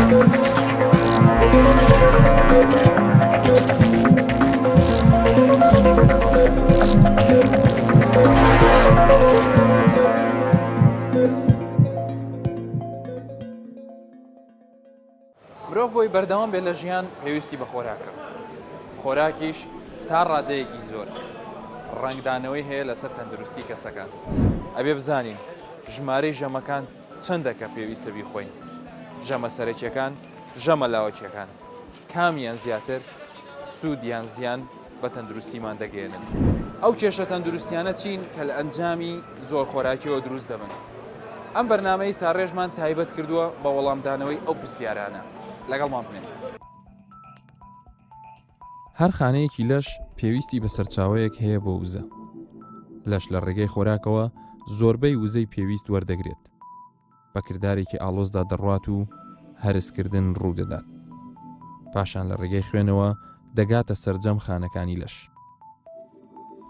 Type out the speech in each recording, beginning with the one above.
مرۆڤ بۆی بەردەوام بێت لە ژیان پێویستی بە خۆراکە. خۆراکیش تا ڕادەیەکی زۆر ڕنگدانەوەی هەیە لەسەر تەندروستی کەسەکان. ئەبێ بزانین ژمارەی ژەمەکان چەندەکە پێویستە بیخۆین. ژەمە سەرەکیەکان، ژەمە لاوەکیەکان. کامیان زیاتر سوودیان زیان بە تەندروستیمان دەگەێنن. ئەو کێشە تەندروستیانە چین کە لە ئەنجامی زۆر خۆراکیەوە دروست دەبن. ئەم بەرنامەی ساڕێژمان تایبەت کردووە بە وەڵامدانەوەی ئەو پرسیارانە. لەگەڵمان بنێن. هەر خانەیەکی لەش پێویستی بە سەرچاوەیەک هەیە بۆ وزە. لەش لە ڕێگەی خۆراکەوە زۆربەی وزەی پێویست وەردەگرێت. بەکردارێکی ئاڵۆزدا دەڕوات و هەرسکردن ڕوودەدات. پاشان لە ڕێگەی خوێنەوە دەگاتە سەرجەم خانەکانی لەش.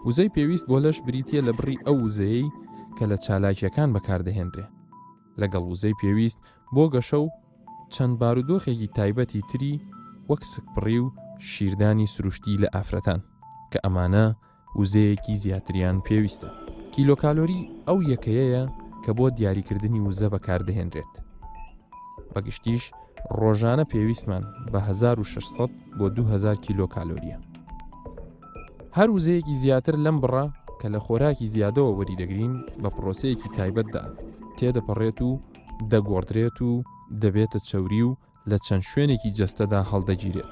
وزەی پێویست بۆ لەش بریتیە لە بڕی ئەو وزەیەی کە لە چالاکیەکان بەکاردەهێنرێ. لەگەڵ وزەی پێویست بۆ گەشە و چەند بارودۆخێکی تایبەتی تری وەک سکپڕی و شیردانی سروشتی لە ئافرەتان کە ئەمانە وزەیەکی زیاتریان پێویستە. کیلۆکالۆری ئەو یەکەیەیە کە بۆ دیاریکردنی وزە بەکاردەهێنرێت. بەگشتیش ڕۆژانە پێویستمان بە 1600 بۆ 2000 کیلۆکالۆریە. هەر وزەیەکی زیاتر لەم بڕە کە لە خۆراکی زیادەوە وەریدەگرین بە پرۆسەیەکی تایبەتدا تێدەپەڕێت و دەگۆڕدرێت و دەبێتە چەوری و لە چەند شوێنێکی جەستەدا هەڵدەگیرێت.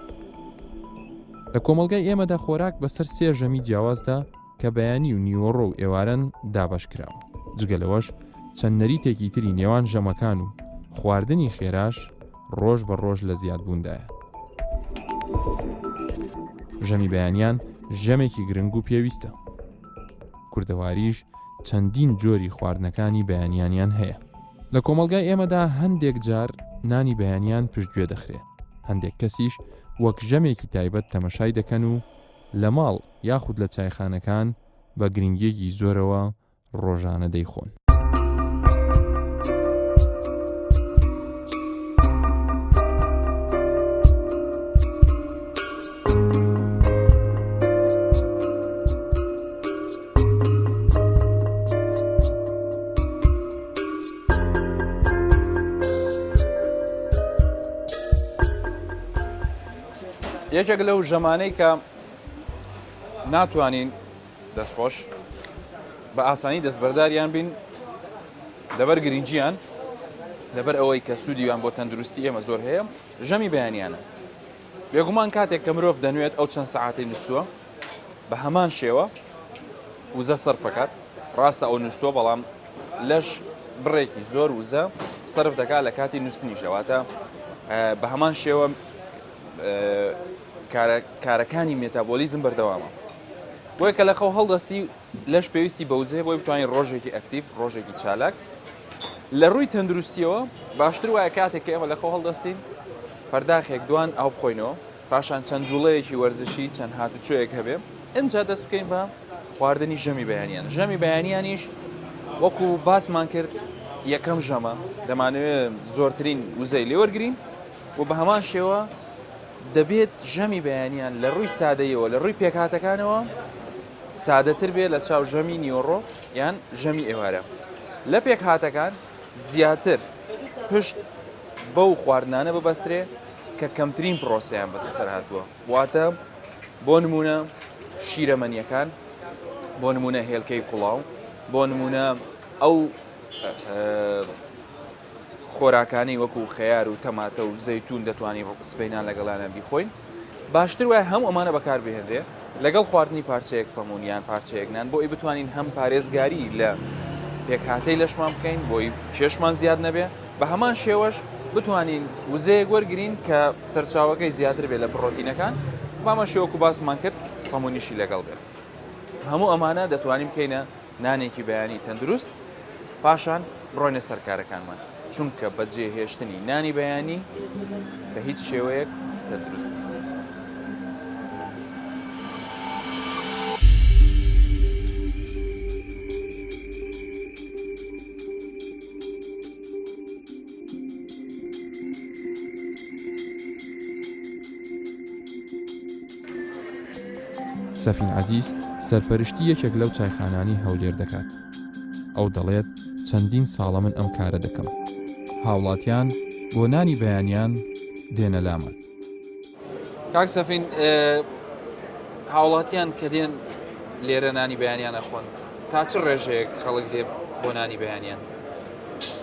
لە کۆمەڵگای ئێمەدا خۆراک بەسەر 3 ژەمی جیاوازدا کە بەیانی و نیوەڕۆ و ئێوارەن دابەشکراوە. جگەلەوەش چەند نەریتێکی تری نێوان ژەمەکان و خواردنی خێراش ڕۆژ بە ڕۆژ لە زیادبووندایە. ژەمی بەیانیان ژەمێکی گرنگ و پێویستە. کوردەواریش چەندین جۆری خواردنەکانی بەیانیانیان هەیە. لە کۆمەڵگای ئێمەدا هەندێک جار نانی بەیانیان پشتگوێ دەخرێ. هەندێک کەسیش وەک ژەمێکی تایبەت تەمەشای دەکەن و لە ماڵ یاخود لە چایخانەکان بە گرنگیەکی زۆرەوە ڕۆژانە دەیخۆن. یەکێک لەو ژەمانەی کە ناتوانین دەستخۆش بە ئاسانی دەستبەرداریان بین لەبەر گرنگیان لەبەر ئەوەی کە سوودیان بۆ تەندروستی ئێمە زۆر هەیە ژەمی بەیانیانە. بێگومان کاتێک کە مرۆڤ دەنوێت ئەو چەند سەعاتەی نووسووە بە هەمان شێوە وزە سەرفەکات. ڕاستە ئەو نووسووە بەڵام لەش بڕێکی زۆر وزە سەرف دەکات لە کاتی نووسنی شەواتە بە هەمان شێوە کارەکانی مێتابۆلیزم بەردەوامە. بۆیە کە لە خەو هەڵدەستی لەش پێویستی بەوزێ بۆی بتوانین ڕۆژێکی ئەکتیڤ ڕۆژێکی چالاک لە ڕووی تەندروستیەوە باشتر وایە کاتێک کە ئێمە لە خەو هەڵدەستین پەرداخێک دوان ئاو بخۆینەوە پاشان چەند جوڵەیەکی وەرزشی چەند هاتوچۆیەک هەبێ ئینجا دەست بکەین بە خواردنی ژەمی بەیانیان. ژەمی بەیانیانیش وەکو باسمان کرد یەکەم ژەمە دەمانەوێت زۆرترین وزەی لێوەرگرین و بە هەمان شێوە دەبێت ژەمی بەیانیان لە ڕووی سادەیەوە لە ڕووی پێکهاتەکانەوە سادەتر بێت لە چاو ژەمی نیوەڕۆ یان ژەمی ئێوارە. لە پێکهاتەکان زیاتر پشت بەو خواردنانە ببەسترێ کە کەمترین پرۆسەیان بەسەر هاتووە. واتە بۆ نمونە شیرەمەنیەکان، بۆ نمونە هێلکەی کوڵاو، بۆ نمونە ئەو خۆراکانی وەکو خەیار و تەماتە و زەیتون دەتوانین سبەینان لەگەڵانە بیخۆین. باشتر وایە هەموو ئەمانە بەکار بهێنرێ لەگەڵ خواردنی پارچەیەک سەمونیان پارچەیەک نان بۆی بتوانین هەم پارێزگاری لە پێکهاتەی لەشمان بکەین بۆی کێشمان زیاد نەبێ بە هەمان شێوەش بتوانین وزەیەک وەرگرین کە سەرچاوەکەی زیاتر بێت لە پڕۆتینەکان بامە شێوەکو باسمان کرد سەمونیشی لەگەڵ بێت. هەموو ئەمانە دەتوانین بکەینە نانێکی بەیانی تەندروست پاشان بڕۆینە سەرکارەکانمان چونکە بەجێهێشتنی نانی بەیانی بە هیچ شێوەیەک تەندروست. سەفین عەزیز سەرپەرشتی یەکێک لەو چایخانانی هەولێر دەکات. ئەو دەڵێت چەندین ساڵە من ئەم کارە دەکەم. هاوڵاتیان بۆ نانی بەیانیان دێنە لامان. کاک سەفین هاوڵاتیان کە دێن لێرە نانی بەیانیان ئەخۆن تا چ ڕێژەیەک خەڵک دێ بۆ نانی بەیانیان؟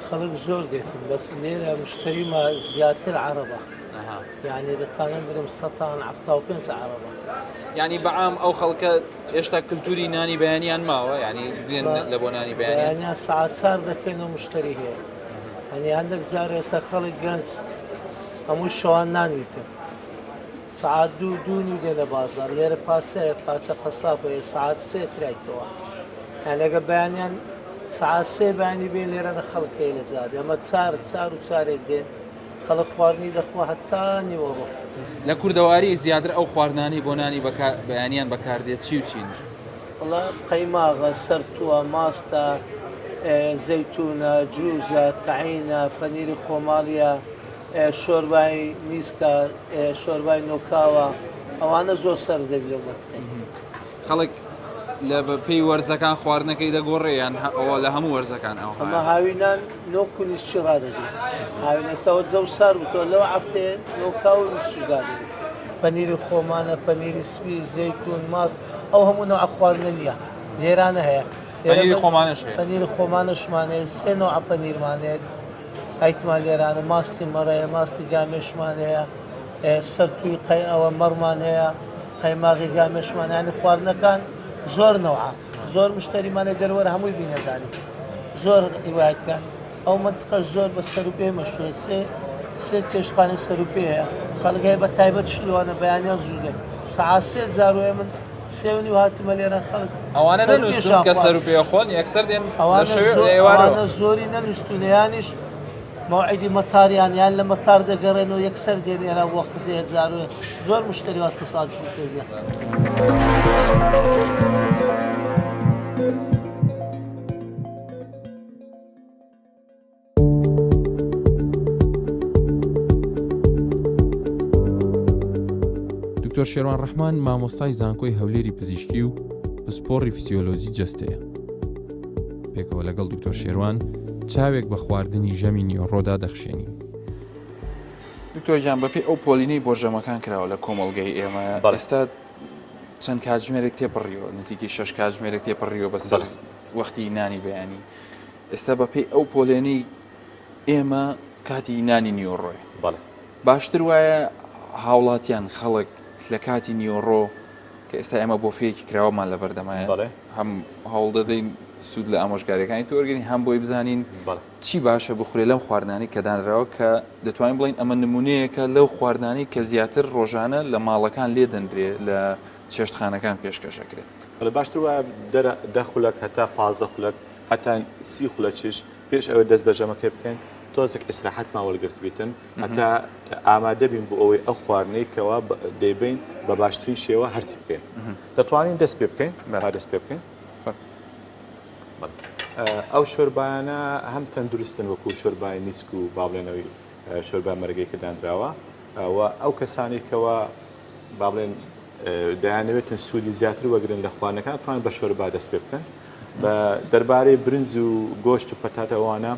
خەڵک زۆر دێتن بەس لێرە مشتریمە زیاتر عەرەبە، یعنی دەتوانم برم 175 عەرەبە. یعنی بەعام ئەو خەڵکە ئێشتا کللتوری نانی بەیانیان ماوە، یعنی دێن لە بۆ نانی بەیانیان بەیانیان سەعات 4 دەکەن و مشتری هەیە. هەنی هەندێک جار ئێستا خەڵک گەنج هەموو شەوان نانویتن. ساعت 2 دێنە بازار، لێرە پاچەیە پاچە قەسابەیە ساعت 3 ترایتەوە. هەنێگە بەیانیان ساعت 3 بەیانی بێن لێرە لە خەڵکەیە لە جادێ، ئەمە 4 دێن خەڵک خواردنی دەخوا هەتا نیوەڕۆ. لە کوردەواری زیاتر ئەو خواردنانی بۆ نانی بەیانیان بەکاردێت چی و چین؟ وڵا قەیماغە، سەرتووە، ماستە، زەیتونە، جوزە، تەعینە، پەنیری خۆماڵیە، شۆربای میسکە، شۆربای نۆکاوە، ئەوانە زۆر سەردەبی لەو وەختەی. خەڵک لە پێی وەرزەکان خواردنەکەی دەگۆڕێیان ئەوە لە هەموو وەرزەکان ئەمە هاوینان نۆک و نیستی ڕادەبی. هاوین ئێستاوە جەو سار بووتەوە لەو هەفتەیە نۆکا و نیستیش دادەبی. پەنیری خۆمانە، پەنیری سپی، زەیتون، ماست، ئەو هەموو نەوع خواردنە نییە. لێرانە هەیە. پەنیری خۆمانەش هەیە. پەنیری خۆمانەشمانەیە، 3 نوع پەنیرمانەیە ئەیتمان لێرانە، ماستی مەڕەیە، ماستی گامێشمان هەیە، سەرتووی ئەوە مەڕمان هەیە، قەیماغی گامێشمان، یعنی خواردنەکان زۆر نەوعە. زۆر مشتریمانە دەروەرە هەمووی بینەدانی. زۆر هیوایەتکان. ئەو منتقەش زۆر بە سەروپێ مەشهورە، سێ چێشتخانەی سەروپێ هەیە. خەڵک هەیە بە تایبەت شلوانە بەیانیان زوو دێت. سەعات 3 جاروێ من 3 هاتمە لێرە خەڵک ئەوانە نەنووسن کە سەروپێ خۆن یەکسەر دێن ئەوانە زۆری نەنووسونیانیش موعیدی مەتاریان یان لە مەتار دەگەڕێنەوە یەکسەر دێن ئێرە وەخت دێت جاروێ زۆر مشتریوان تەسادوفی کردیان. دکتۆر شێروان ڕەحمان مامۆستای زانکۆی هەولێری پزیشکی و پسپۆڕی فسیۆلۆجی جەستەیە. پێکەوە لەگەڵ دکتۆر شێروان چاوێک بە خواردنی ژەمی نیۆڕۆدا دەخشێنین. دکتۆر جان بەپێی ئەو پۆلینەی بۆ ژەمەکان کراوە لە کۆمەڵگەی ئێمە ئێستا چەند کاتژمێرێک تێپەڕیەوە، نزیکی 6 کاتژمێرێک تێپەڕیەوە بەسەر وەختی نانی بەیانی. ئێستا بەپێی ئەو پۆلێنەی ئێمە کاتی نانی نیۆڕۆی باشتر وایە هاوڵاتیان خەڵک لە کاتی نیۆڕۆ کە ئێستا ئێمە بۆ فێکی کراوەمان لە بەردەمایە هەم هەوڵ دەدەین سوود لە ئامۆژگاریەکانی تۆرگنی هەم بۆی بزانین چی باشە بخورێ لەم خواردنانی کە دانراوە کە دەتوانین بڵین ئەمە نمونەیەکە لەو خواردنانی کە زیاتر ڕۆژانە لە ماڵەکان لێ دەندرێ لە چێشتخانەکان پێشکەشەکرێت. باشتر وایە 10 خولەک هەتا 15 خولەک هەتا 30 خولەکیش پێش ئەوە دەست بە ژەمەکە بکەین تۆزێک ئیسراحەت ماوەڵگرت بیتن هەتا ئامادە بین بۆ ئەوەی ئەو خواردنەی کەوا دەیبین بە باشترین شێوە هەرسی بکەین. دەتوانین دەست پێ بکەین دەست پێ بکەین. ئەو شۆربایانە هەم تەندروستن وەکو شۆربای نیسک و باڵێنەوەی شۆربای مەرگەی کە دانراوە و ئەو کەسانی کەوا باڵێن دەیانەوێتن سوودی زیاتر وەگرن لە خواردنەکان توانن بە شۆربا دەست پێ بکەن. بە دەربارەی برنج و گۆشت و پەتاتە ئەوانە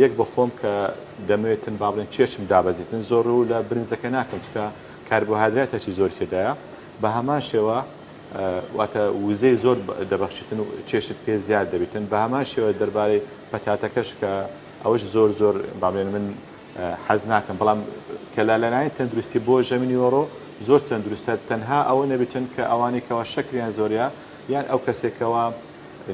یەک بە خۆم کە دەمەوێتن باڵێن چێشم دابەزیتن زۆر و لە برنجەکە ناکەم چکە کاربۆهایدراتێکی زۆر تێدایە بە هەمان شێوە واتە وزەی زۆر دەبەخشیتن و چێشت پێ زیاد دەبیتن بە هەمان شێوە دەربارەی پەتاتەکەش کە ئەوەش زۆر باڵێن من حەز ناکەم بەڵام کە لەلایەن تەندروستی بۆ ژەمی نیۆڕۆ زۆر تەندروستە تەنها ئەوە نەبێتن کە ئەوانی کەەوە شەکریان زۆریە یان ئەو کەسێکەوە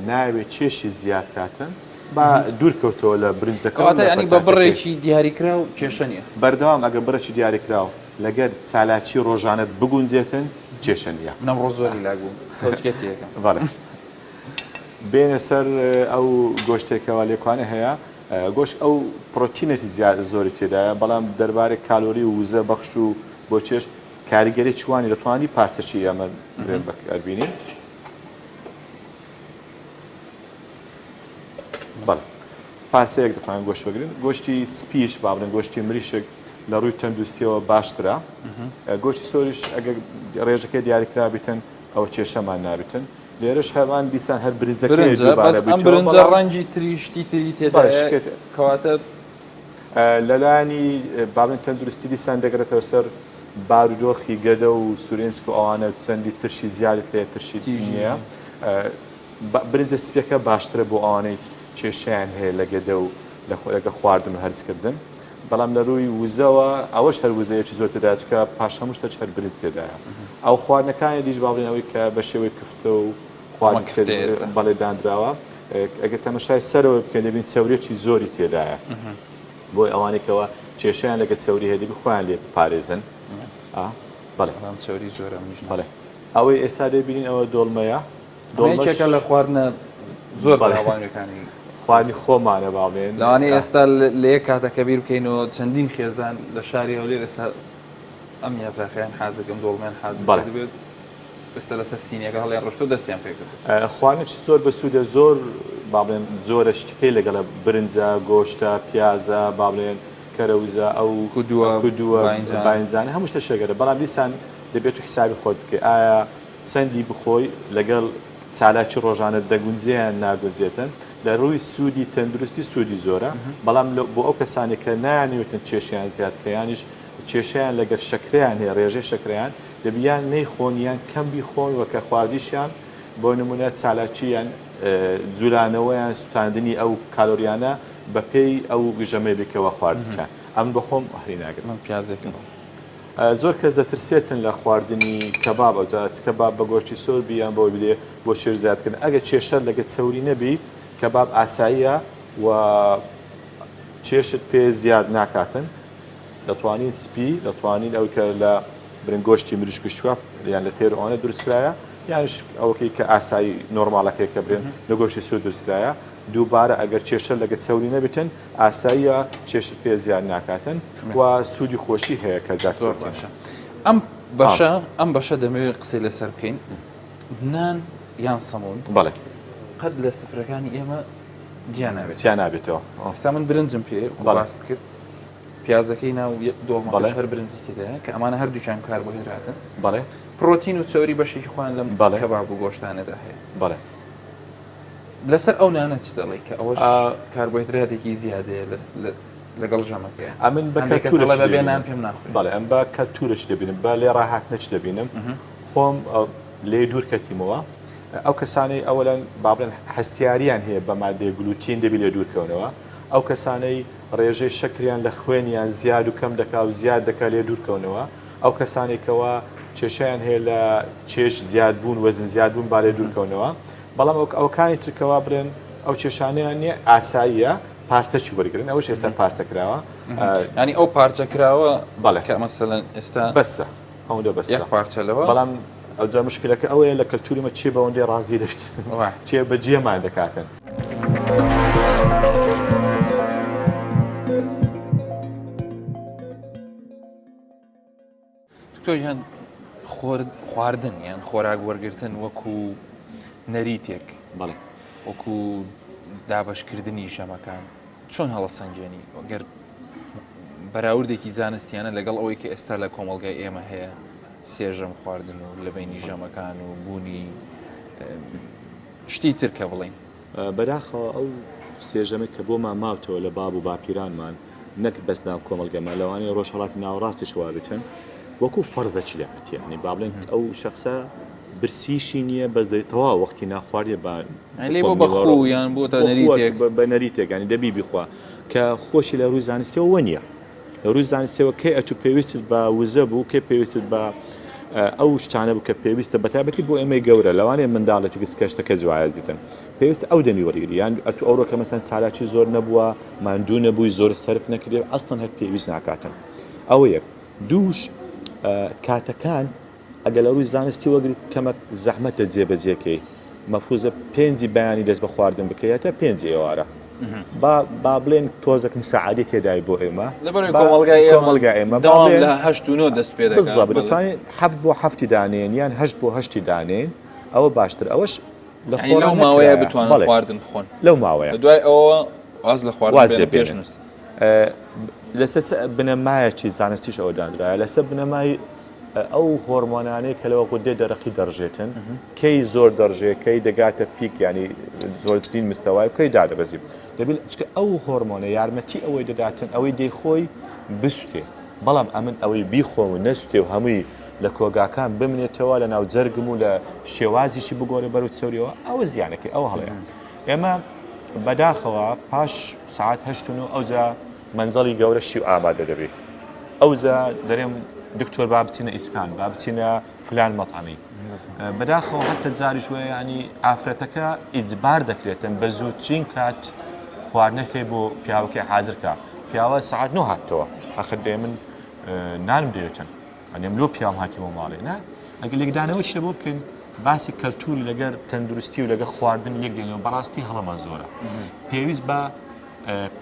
ناوێت چێشی زیاد کاتن با دوورکەوتەوە لە برنجەکە ینی بە بڕێکی دیاریکرا و کێشە نیە بەردەوام ئەگە بڕێکی دیاریکراوە لەگەر چالاکی ڕۆژانت بگونجێتن کێشە نیە منم ڕۆ زۆری لاگوم کۆچکێتیەکە بێنە سەر ئەو گۆشتێکەوە لێکوانە هەیە گۆشت ئەو پرۆتینێتی زیاد زۆری تێدایە بەڵام دەربارەی کالۆری و وزە بەخش و بۆ چێش کاریگەری چوانی دەتوانی پارچەشی ئەمە بەکاربینین. بەڵێ پارچەیەک دەتوانین گۆشت بگرین گۆشتی سپیش با بڵێن گۆشتی مریشک لە ڕووی تەندروستیەوە باشترە گۆشتی سۆریش ئەگەر ڕێژەکەی دیاریکرا بیتن ئەو کێشەمان نابێتن لێرەش هەمان دیسان هەر برنجەکە برنجە بەس ئەم برنجە ڕەنگی تریشتی تری تێدا کەواتە لەلایانی بابن تەندروستی دیسان دەگرێتەوە سەر بارودۆخی گەدە و سورێنسک و ئەوانە چەندی ترشی زیادت لێ ترشی نییە برنجە سپیەکە باشترە بۆ ئەوانەی کێشیان هەیە لە گەدە و لەگە خواردن و هەرزکردن بەڵام لە ڕووی وزەوە ئەوەش هەر وزەیەکی زۆر تێدا چکە پاش هەمووشتە هەر برنج تێدایە ئەو خواردنەکانی دیش باڵێنەوەی کە بە شێوەی کفتە و بەڵێ دانراوە ئەگە تەمەشای سەرەوە بکەن دەبین چەورێکی زۆری تێدایە بۆی ئەوانێکەوە کێشیان لەگە چەوری هەیە دەبی خۆیان لێ پارێزن بەڵێ چەوری زۆرە بەڵێ ئەوەی ئێستا دەبینین ئەوە دۆڵمەیە دۆڵمەکە لە خواردنە زۆر بەڵاوانەکانی خوانی خۆمانە باڵێن لەوانەیە ئێستا لە یەک کاتەکە بیر بکەینەوە چەندین خێزان لە شاری هەولێر ئێستا ئەم یاپراخیان حازەکەم دۆڵمیان حازە دەبێت ئێستا لەسەر سینیەکە هەڵیان ڕۆشتۆ دەستیان پێکرد خوانێکی زۆر بەسوودە زۆر باڵێن زۆرە شتەکەی لەگەڵە برنجە گۆشتە پیازە باڵێن کەرەوزە ئەو کودووە باینزانە هەموو شتە شێگەرە بەڵام دیسان دەبێت و حسابی خۆت بکەی ئایا چەندی بخۆی لەگەڵ چالاکی ڕۆژانە دەگونجیان ناگونجێتن لە ڕووی سوودی تەندروستی سوودی زۆرە بەڵام بۆ ئەو کەسانی کە نایانوێتن کێشیان زیادکەیانیش کێشیان لەگەر شەکریان هەیە ڕێژەی شەکریان دەبیان نەیخۆن یان کەم بیخۆن وەکە خواردیشیان بۆ نمونە چالاکییان جوولانەوەیان سوتاندنی ئەو کالۆریانە بە پێی ئەو گژەمەی بکەوە خواردیان ئەم بەخۆم هەری ناگرم پیازێکم زۆر کەس دەترسێتن لە خواردنی کەباب ئەوجات کەباب بە گۆشتی سۆر بیان بۆ بدێ بۆ شێر زیادکردن ئەگە کێشەر لەگە چەوری نەبی کەباب ئاساییە و چێشت پێ زیاد ناکاتن دەتوانین سپی دەتوانین ئەو کە لە برنگۆشتی مریشک شووە یان لە تێرەوانە دروستکرایە یانش ئەوەکەی کە ئاسایی نۆرمالەکەی کە برێن لە گۆشتی سوور دروستکرایە دووبارە ئەگەر کێشە لەگە چەوری نەبێتن ئاساییە چێشت پێ زیاد ناکاتن و سوودی خۆشی هەیە کە زۆر باشە ئەم بەشە دەمەوێت قسەی لەسەر بکەین نان یان سەمون بەڵێ قەت لە سفرەکانی ئێمە جیان نابێتەوە ئێستا من برنجم پێ باست کرد پیازەکەی ناو دۆڵمەکەش هەر برنجی تێدایە کە ئەمانە هەردووچان کاربۆهیدراتن بەڵێ پرۆتین و چەوری بەشێکی خۆیان لەم کەباب و گۆشتانەدا هەیە بەڵێ لەسەر ئەو نانە چ دەڵێ کە ئەوەش کاربۆهیدراتێکی زیادەیە لەگەڵ ژەمەکەیە ئەمن بەکەلتورەبێنان پێم ناخۆی بەڵێ ئەم بە کەلتورش دەبینم بە لێ ڕاهات نەچ دەبینم خۆم لێ دوور کەتیمەوە ئەو کەسانەی ئەوەلەن بابلێن هەستیاریان هەیە بە مادەی گلوتین دەبی لێ دوورکەونەوە ئەو کەسانەی ڕێژەی شەکریان لە خوێنیان زیاد و کەم دەکا و زیاد دەکا لێ دوورکەونەوە ئەو کەسانێکەوە کێشیان هەیە لە چێش زیاد بوون وەزن زیاد بوون با لێ دوورکەونەوە بەڵام ئەوکانی ترکەوە برێن ئەو کێشانیان نییە ئاساییە پارچەکی وەرگن ئەوش ئێستا پارچەکراوە ینی ئەو پارچەکراوە بەڵێ کە مەسەلەن ئێستا بەسە ئەوەندە بەس پارچەلەوە بەڵام ئەوجا مشکلەکە ئەوەیە لە کەلتوریمە چێ بەوەندەی ڕازی دەبێت چێ بەجێمان دەکاتن تۆیان خواردن یان خۆراک وەرگرتن وەکو نەریتێک بەڵێ وەکو دابەشکردنی ژەمەکان چۆن هەڵەسەنجێنی ئەگەر بەراوردێکی زانستیانە لەگەڵ ئەوەی کە ئێستا لە کۆمەلگای ئێمە هەیە سێژەم خواردن و لە بینی ژەمەکان و بوونی شتی ترکە بڵین بەداخەوە ئەو سێژەمە کە بۆمان ماوتەوە لە باب و باپیرانمان نەک بەسنا کۆمەلگەمان لەوانەیە ڕۆژهەڵاتی ناوەڕاستی شوابێتن وەکو فەرزەکی لێتی ینی با بڵێن ئەو شخصە برسیشی نییە بەس دەیتەوە وەختی ناخواردیە لێ بۆ بەخۆ یان بۆ نەریتێک بە نەریتێک ینی دەبی بیخوا کە خۆشی لە ڕووی زانستیەوە وە نییە لە ڕووی زانستیەوە کێ ئەتو پێویست بە وزە بوو کێ پێویست بە ئەو شتانە بوو کە پێویستە بەتابەتی بۆ ئێمەی گەورە لەوانەیە منداڵێکی کەشتەکە جوایز بیتن پێویست ئەو دەمی وەرگری یان ئەتو ئەوڕۆکە مەسەن چالاکی زۆر نەبووە ماندوو نەبووی زۆر سەرف نەکردێ ئەسڵەن هەر پێویست ناکاتن ئەوە یەک دووش کاتەکان ئەگە لە ڕووی زانستی وەگریت کەمە زەحمەتە جێبەجێکەی مەفروزە پێنجی بەیانی دەست بە خواردن بکەیتە پێنج ئێوارە با بڵێن تۆزێک مساعدی تێدای بۆ ئێمە کۆمەلگای ئێمە لە هەشت و نۆ دەست پێ دەتوانین هەفت بۆ هەفتی دانێن یان هەشت بۆ هەشتی دانێن ئەوە باشتر ئەوەش لەو ماوەیە بتوانن خواردن بخۆن لەو ماوەیە دوای ئەوە واز لە خواردن پێش لەسەر بنەمایەکی زانستیش ئەوە دانرایە لەسەر بنەمای ئەو هۆرمۆنانەیە کە لەوە گودێ دەرەقی دەڕژێتن کەی زۆر دەڕژێ کەی دەگاتە پیک ینی زۆرترین مستەوای کەی دادەبەزی دەبێت چکە ئەو هۆرمۆنە یارمەتی ئەوەی دەداتن ئەوەی دەیخۆی بسووتێ بەڵام ئەمن ئەوەی بیخۆم و نەسووتێ و هەمووی لە کۆگاکان بمنێتەوە لە ناو جەرگم و لە شێوازیشی بگۆرە بەرەو چەوریەوە ئەوە زیانەکەی ئەو هەڵەیە ئێمە بەداخەوە پاش سعات هەشتن و ئەوجا منزەڵی گەورەشی و ئامادە دەبێت ئەوجا دەرێم دکتۆر با بچینە ئیسکان با بچینە فلان مەطعەمی بەداخەوە هەتە جاریش وەیە ینی ئافرەتەکە ئیجبار دەکرێتن بە زووترین کات خواردنەکەی بۆ پیاوەکەی حازرکە پیاوە سعات 9 هاتەوە ئەخر دێ من نانم دەوێتن ئەنێم لۆ پیاوم هاتیەوە ماڵێ نا ئەگە لێکدانەوە شتە بۆ بکەین باسی کەلتوری لەگەر تەندروستی و لەگە خواردن یەک دێنەوە بەڕاستی هەڵەمە زۆرە پێویست بە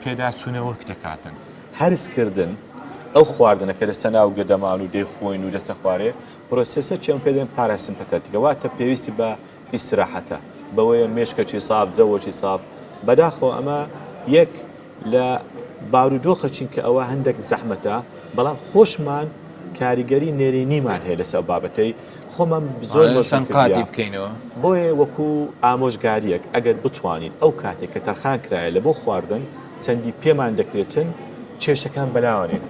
پێداچوونەوە دەکاتن هەرسکردن ئەو خواردنە کە دەستە ناو گەدەمان و دەیخۆین و دەستە خوارێ پرۆسسە چێم پێ دێن پاراسیمپەتەتیکە واتە پێویستی بە ئیستراحەتە بەوەیە مێشکەکی ساف جەوەکی ساف بەداخۆ ئەمە یەک لە بارودۆخەچین کە ئەوە هەندێک زەحمەتە بەڵام خۆشمان کاریگەری نێرینیمان هەیە لەسەر بابەتەی خۆمان زۆر قاتی بکەینەوە بۆیە وەکو ئامۆژگاریەک ئەگەر بتوانین ئەو کاتێک کە تەرخان کرایە لە بۆ خواردن چەندی پێمان دەکرێتن کێشەکان بەلاوانێن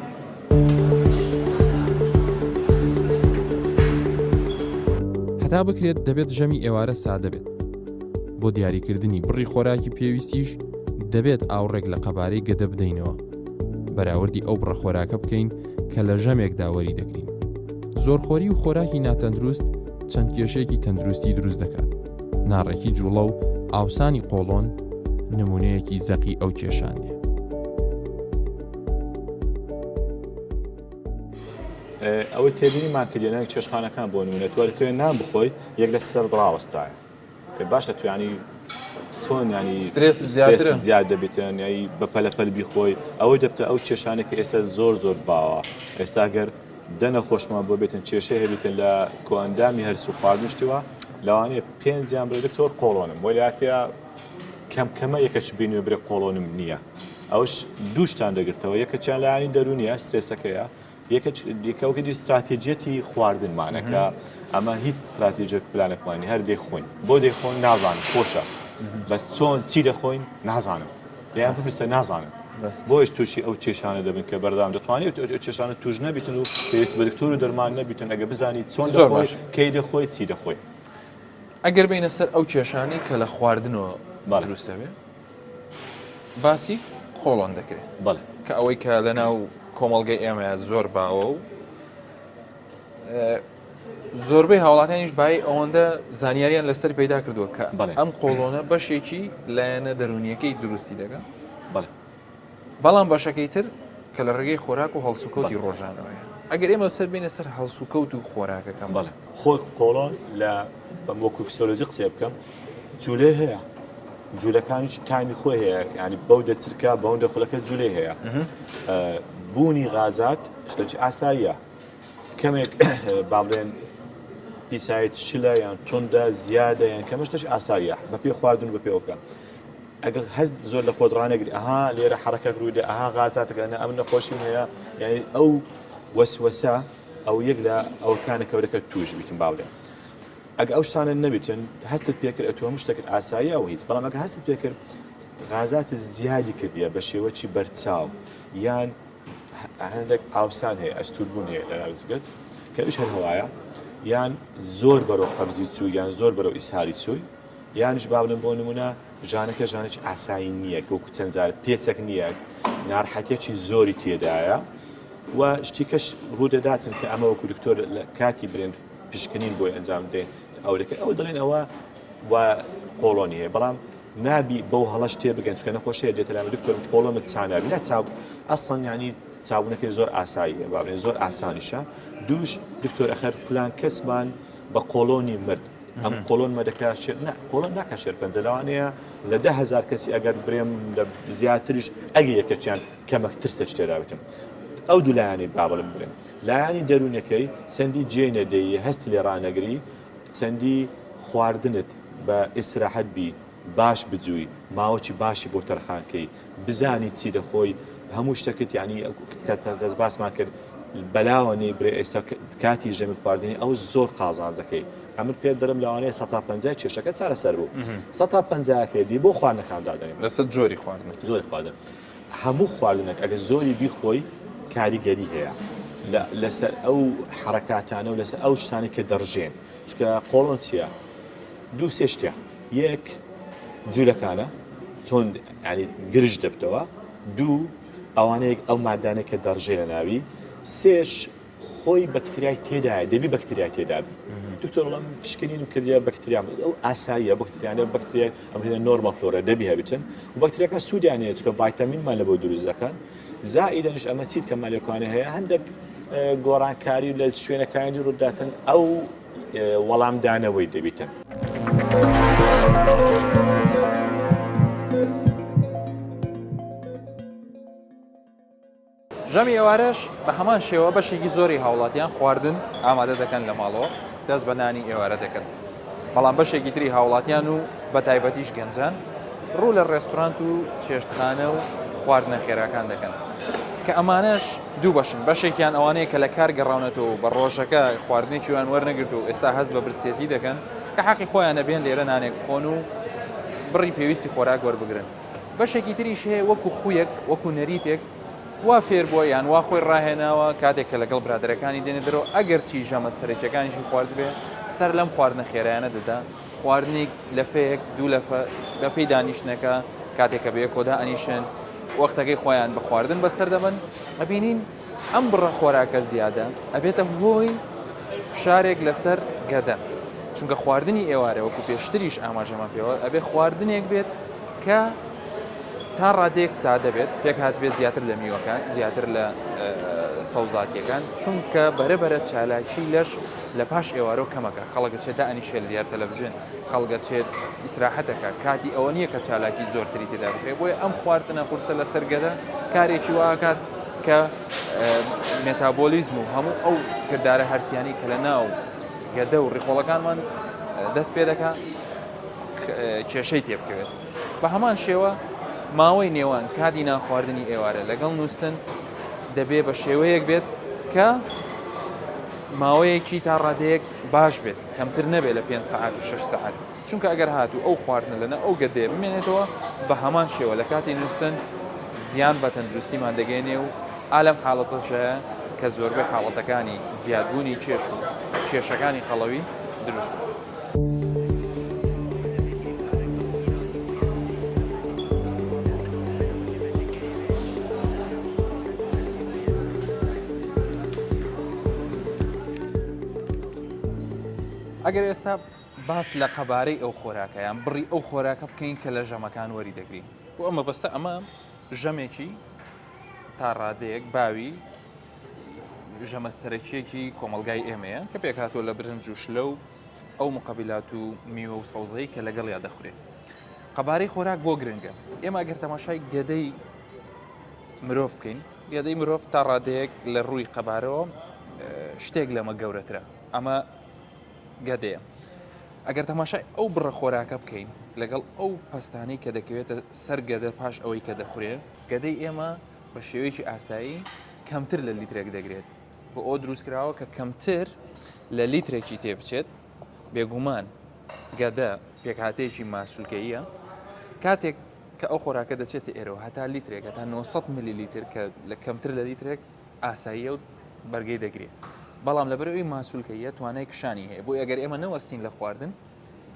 هەتا بکرێت دەبێت ژەمی ئێوارە سادە بێت بۆ دیاریکردنی بڕی خۆراکی پێویستیش دەبێت ئاوڕێک لە قەبارەی گەدە بدەینەوە بەراوردی ئەو بڕە خۆراکە بکەین کە لە ژەمێکدا وەری دەگرین زۆرخۆری و خۆراکی ناتەندروست چەند کێشەیەکی تەندروستی دروست دەکات ناڕێکی جوڵە و ئاوسانی قۆڵۆن نمونەیەکی زەقی ئەو کێشانێ ئەوە تێبینیمان کردێنە چێشخانەکان بۆ نمونە توانێت نان بخۆی یەک لە سەر ڕاوەستایە باشە توانی چۆن ینی زیاد دەبێتن یایی بە پەلەپەل بیخۆی ئەوەی دەبتە ئەو کێشانێک کە ئێستا زۆر باوە ئێستا گەر دەنە خۆشمان بۆ بێتن کێشەی هەبێتن لە کۆئەندامی هەرس و خواردنشتیوە لەوانەیە پێنجیان بڵێ دکتۆر قۆڵۆنم وە لاتیا کەمکەمە یەکەچ بینی و برێ قۆڵۆنم نییە ئەوش دووشتان دەگرتەوە یەکەچیان لایانی دەرونیە سترێسەکەیە یەکەوەکەی استراتیجێتی خواردنمانەکە ئەمە هیچ استراتیژێک پلانێکمانی هەر دەیخۆین بۆ دەیخۆن نازانم خۆشە بەس چۆن چی دەخۆین نازانم یان بپرسە نازانم بۆیش تووشی ئەو کێشانە دەبن کە بەردەوام دەتوانێت کێشانە توش نەبیتن و پێویست بە دکتۆر و دەرمان نەبیتن ئەگە بزانیت چۆن دەخۆی کەی دەخۆی چی دەخۆی ئەگەر بینە سەر ئەو کێشانی کە لە خواردنەوە دروستەوێ باسی قۆڵۆن دەکرێت بەڵێ کە ئەوەی کە لەناو کۆمەڵگەی ئێمە زۆر باوە و زۆربەی هاوڵاتیانیش بای ئەوەندە زانیاریان لەسەر پەیدا کردووە کە ئەم قۆڵۆنە بەشێکی لایەنە دەرونیەکەی دروستی دەگەن بەڵام بەشەکەی تر کە لە ڕێگەی خۆراک و هەڵسوکەوتی ڕۆژانەوەیە ئەگەر ئێمە سەر بینە سەر هەڵسوکەوت و خۆراکەکەم بەڵێ خۆی قۆڵۆن لە وەکو فسیۆلۆژی قسە بکەم جوولێ هەیە جوولەکانیش تایمی خۆی هەیە ینی بەو دەچرکە بەوەندە خولەکە جوولێ هەیە بوونی غازات شتێکی ئاساییە کەمێک با بڵێن پیسایت شلە یان توندا زیادە یان کەمەشتش ئاساییە بە پێ خواردن بە پێوەکە ئەگەر هەست زۆر لە خۆت ڕانەگری ئەها لێرە حرەکە ڕوویدە ئەها غازاتەکەنە ئەم نەخۆشی هەیە یعنی ئەو وەسوەسە ئەو یەک لە ئەوکانە کەورەکە توش بیتن با بڵێن ئەگە ئەو شتانە نەبیتن هەستت پێکرد ئەتووە شتێکت ئاساییە ئەو هیچ بەڵام ئەگە هەستت پێکرد غازات زیادی کردیە بە شێوەی بەرچاو یان هەندێک ئاوسان هەیە ئەستوربوون هەیە لە ناوزگەت کە ئەوش هەر هەوایە یان زۆر بەرەو قەبزی چوو یان زۆر بەرەو ئیسهالی چووی یانش با بڵێن بۆ نمونە ژانەکە ژانێکی ئاسایی نییە وەکو چەند جار پێچەک نییە ناڕەحەتێکی زۆری تێدایە و شتێکەش ڕوودەداتن کە ئەمە وەکو دکتۆر لە کاتی برێن پشکنین بۆی ئەنجام دێن ئەوەکە ئەو دەڵێن ئەوە و قۆڵۆنی هەیە بەڵام نابی بەو هەڵەش تێ بگەن چکە نەخۆشەیە دێتە لامە دکتۆرم قۆڵۆمت چانابی لا چاو ئەسڵەن یعنی چاونەکەی زۆر ئاساییە با بڵێن زۆر ئاسانیشە دووش دکتۆر ئەخەر فلان کەسمان بە قۆڵۆنی مرد ئەم قۆڵۆن مەدەکات شێر قۆڵۆن ناکە شێرپەنجە لەوانەیە لە 10,000 کەسی ئەگەر برێم لە زیاتریش ئەگە یەکەچیان کەمەک ترسە تێداوێتم ئەو دوو لایانی با بڵێن برێن لایانی دەرونەکەی چەندی جێ نەدەیە هەست لێ ڕانەگری چەندی خواردنت بە ئیسراحەت بی باش بجووی ماوەی باشی بۆ تەرخانکەی بزانی چی دەخۆی هەموو شتێکت یعنی کە دەست باسمان کرد بەلاوەنی برێ ئێستا کاتی ژەمی خواردنی ئەو زۆر قازانجەکەی ئەمر پێ دەرم لەوانەیە 150 کێشەکە چارەسەر بوو 150کێدی بۆ خواردنەکان دادەنێن لەسەر جۆری خواردن زۆری خواردن هەموو خواردنێک ئەگە زۆری بیخۆی کاریگەری هەیە لەسەر ئەو حرەکاتانە و لەسەر ئەو شتانی کە دەڕژێن چکە قۆڵۆن چییە دوو سێ شتە یەک جوولەکانە چۆن ینی گرژ دەبتەوە دوو ئەوانەیە ئەو مادانێک کە دەڕژێ لە ناوی سێش خۆی بەکتریای تێدایە دەبی بەکتریای تێدا دکتۆر وڵام پشکنین و کردیا بەکتریا ئەو ئاساییە بەکتریانە بەکتریای ئەمە نۆرمال فلۆرە دەبی هەبیتن و بەکتریەکە سوودیانەیە چکە ڤایتامینمان لە بۆ دروست دەکەن زائیدەنش ئەمە چیت کە مالیەکانە هەیە هەندێک گۆڕانکاری لە شوێنەکانی ڕووداتن ئەو وەڵامدانەوەی دەبیتن. ژەمی ئێوارەش بە هەمان شێوە بەشێکی زۆری هاوڵاتیان خواردن ئامادە دەکەن لە ماڵەوە دەست بە نانی ئێوارە دەکەن بەڵام بەشێکی تری هاوڵاتیان و بە تایبەتیش گەنجان ڕوو لە ڕێستورانت و چێشتخانە و خواردنە خێراکان دەکەن کە ئەمانەش دوو بەشن بەشێکیان ئەوانەیە کە لە کار گەڕاونەتەوە بە ڕۆژەکە خواردنێکی وان وەرنەگرت و ئێستا هەست بە برسێتی دەکەن کە حەقی خۆیان نەبێن لێرە نانێک خۆن و بڕی پێویستی خۆراک وەربگرن بەشێکی تریش هەیە وەکو خویەک وەکو نەریتێک وا فێر بۆ یان وا خۆی ڕاهێناوە کاتێک کە لەگەڵ برادەرەکانی دێنێ دەرەوە ئەگەر چی ژەمە سەرەکیەکانیشی خوارد بێ سەر لەم خواردنە خێرایانە دەدا خواردنێک لەفەیەک دوو لەفە بە پێی دانیشتنەکە کاتێککە بەیە کۆدا ئەنیشن وەختەکەی خۆیان بە خواردن بەسەر دەبن ئەبینین ئەم بڕە خۆراکە زیادە ئەبێتە هۆی فشارێک لەسەر گەدە چونکە خواردنی ئێوارە وەکو پێشتریش ئاماژەمە پێوە ئەبێ خواردنێک بێت کە تا ڕادێک سادە بێت پێک هات بێت زیاتر لە میوەکان زیاتر لە سەوزاتیەکان چونکە بەرەبەرە چالاکی لەش لە پاش ئێوارە و کەمەکە خەڵکە چێت ئەنیشێت لە دیار تەلەڤیزیۆن خەڵگە چێت ئیسراحەتەکە کاتی ئەوە نییە کە چالاکی زۆرتری تێدا بکرێت بۆیە ئەم خواردنە قورسە لە سەرگەدە کارێکی واکات کە مێتابۆلیزم و هەموو ئەو کردارە هەرسیانی کە لە ناو گەدە و ڕیخۆڵەکانمان دەست پێ دەکات کێشەی تێبکەوێت بە هەمان شێوە ماوەی نێوان کاتی ناخواردنی ئێوارە لەگەڵ نووسن دەبێ بە شێوەیەک بێت کە ماوەیەکی تا ڕادەیەک باش بێت کەمتر نەبێت لە 5 ساعت و 6 ساعت چونکە ئەگەر هاتو ئەو خواردنە لەنە ئەو گەدەیە بمێنێتەوە بە هەمان شێوە لە کاتی نووسن زیان بە تەندروستیمان دەگەێنێ و ئالەم حاڵەتەشەیە کە زۆربەی حاڵەتەکانی زیادبوونی چێش و کێشەکانی قەڵەوی دروستە. ئەگەر ئێستا باس لە قەبارەی ئەو خۆراکەیان بڕی ئەو خۆراکە بکەین کە لە ژەمەکان وەری دەگرین و ئەمە بەستە ئەمە ژەمێکی تا ڕادەیەک باوی ژەمە سەرەکیەکی کۆمەلگای ئێمەیە کە پێکهاتۆ لە برنج و شلە و ئەو مقابلات و میوە و سەوزەی کە لەگەڵ یا دەخورێت قەبارەی خۆراک بۆ گرنگە ئێمە ئەگەر تەماشای گەدەی مرۆڤ بکەین گەدەی مرۆڤ تا ڕادەیەک لە ڕووی قەبارەوە شتێک لەمە گەورەترە ئەمە گەدەیە ئەگەر تەماشای ئەو بڕە خۆراکە بکەین لەگەڵ ئەو پەستانەی کە دەکەوێتە سەر گەدە پاش ئەوەی کە دەخورێ گەدەی ئێمە بە شێوەیەکی ئاسایی کەمتر لە لیترێک دەگرێت بۆ ئەو دروستکراوە کە کەمتر لە لیترێکی تێبچێت بێگومان گەدە پێکهاتەیەکی ماسوولکەیە کاتێک کە ئەو خۆراکە دەچێتە ئێرەوە هەتا لیترێک هەتا 900 میلی لیتر کە لە کەمتر لە لیترێک ئاساییە و بەرگەی دەگرێت بەڵام لەبەرەوەی ماسوولکەیە توانای کشانی هەیە بۆ ئەگەر ئێمە نەوەستین لە خواردن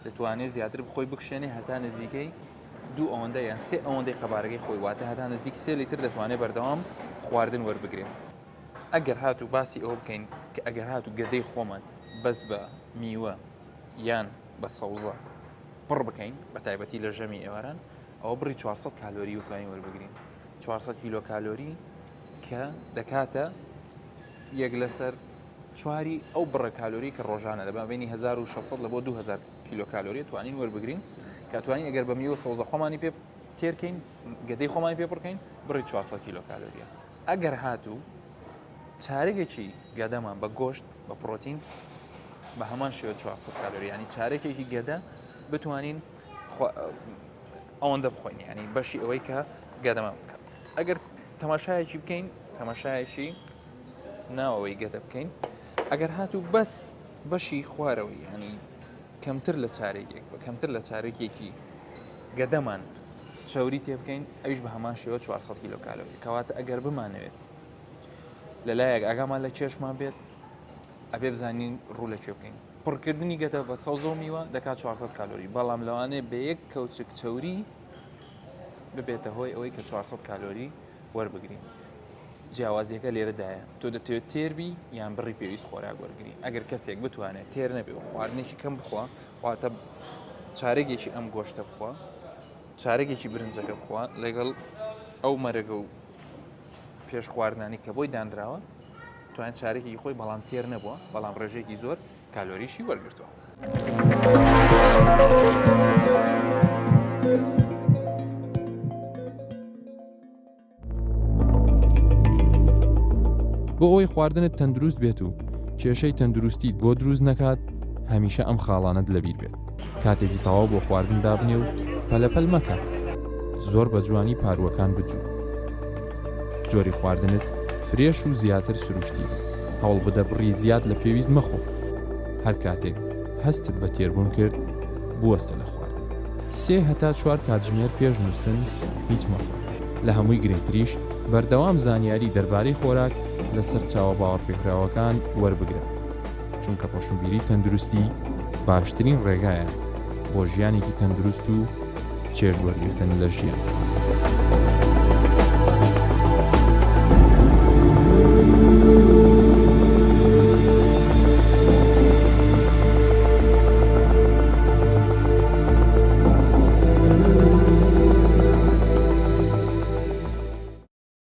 دەتوانێت زیاتر بخۆی بکشێنێ هەتا نزیکەی 2 ئەوەندە یان 3 ئەوەندەی قەبارەکەی خۆی واتە هەتا نزیک 3 لیتر دەتوانێت بەردەوام خواردن وەربگرێت ئەگەر هاتوو باسی ئەوە بکەین کە ئەگەر هاتوو گەدەی خۆمان بەس بە میوە یان بە سەوزە پڕ بکەین بە تایبەتی لە ژەمی ئێواران ئەوە بڕی 400 کالۆری وتوانین وەربگرین 400 کیلۆ کالۆری کە دەکاتە یەک لەسەر چواری ئەو بڕە کالۆری کە ڕۆژانە دەبا بینی 1600 لە بۆ 2000 کیلۆ کالۆری توانین وەربگرین کاتوانین ئەگەر بە میوە سەوزە خۆمانی پێ تێرکەین گەدەی خۆمانی پێ بڕکەین بڕی 400 کیلۆ کالۆریە ئەگەر هاتوو چارێکێکی گەدەمان بە گۆشت بە پرۆتین بە هەمان شێوە 400 کالۆری ینی چارێکێکی گەدە بتوانین ئەوەندە بخۆین ینی بەشی ئەوەی کە گەدەمان بکە ئەگەر تەماشایەکی بکەین تەماشایەکی ناوەوەی گەدە بکەین ئەگەر هاتوو بەس بەشی خوارەوەی ینی کەمتر لە چارێکێک بە کەمتر لە چارێکێکی گەدەمان چاوری تێ بکەین ئەویش بە هەمان شێوە 400 کیلۆکالۆری کەواتە ئەگەر بمانەوێت لەلایەک ئاگامان لە چێشمان بێت ئەبێ بزانین ڕوو لە کوێ بکەین پڕکردنی گەدە بە سەوزە و میوە دەکات 400 کالۆری بەڵام لەوانەیە بە یەک کەوچک چەوری ببێتە هۆی ئەوەی کە 400 کالۆری وەربگرین جیاوازیەکە لێرەدایە تۆ دەتەوێت تێربی یان بڕی پێویست خۆراک وەرگری ئەگەر کەسێک بتوانێت تێر نەبێ و خواردنێکی کەم بخوا واتە چارێکێکی ئەم گۆشتە بخوا چارێکێکی برنجەکە بخوا لەگەڵ ئەو مەرەگە و پێش خواردنانی کە بۆی دانراوە توانێت چارێکی خۆی بەڵام تێر نەبووە بەڵام ڕێژێکی زۆر کالۆریشی وەرگرتووە. بۆ ئەوەی خواردنت تەندروست بێت و کێشەی تەندروستیت بۆ دروست نەکات هەمیشە ئەم خاڵانت لەبیر بێت کاتێکی تەواو بۆ خواردن دابنێ و پەلەپەل مەکە زۆر بە جوانی پاروەکان بجوو جۆری خواردنت فرێش و زیاتر سروشتی هەوڵ بدە بڕی زیاد لە پێویست مەخۆ هەر کاتێک هەستت بە تێربوون کرد بوەستە لە خواردن 3 هەتا 4 کاتژمێر پێش نووستن هیچ مەخۆ لە هەمووی گرنگتریش بەردەوام زانیاری دەربارەی خۆراک لەسەر چاوە باوەڕپێکراوەکان وەربگرە چونکە پۆشنبیری تەندروستی باشترین ڕێگایە بۆ ژیانێکی تەندروست و چێژوەرگرتن لە ژیان.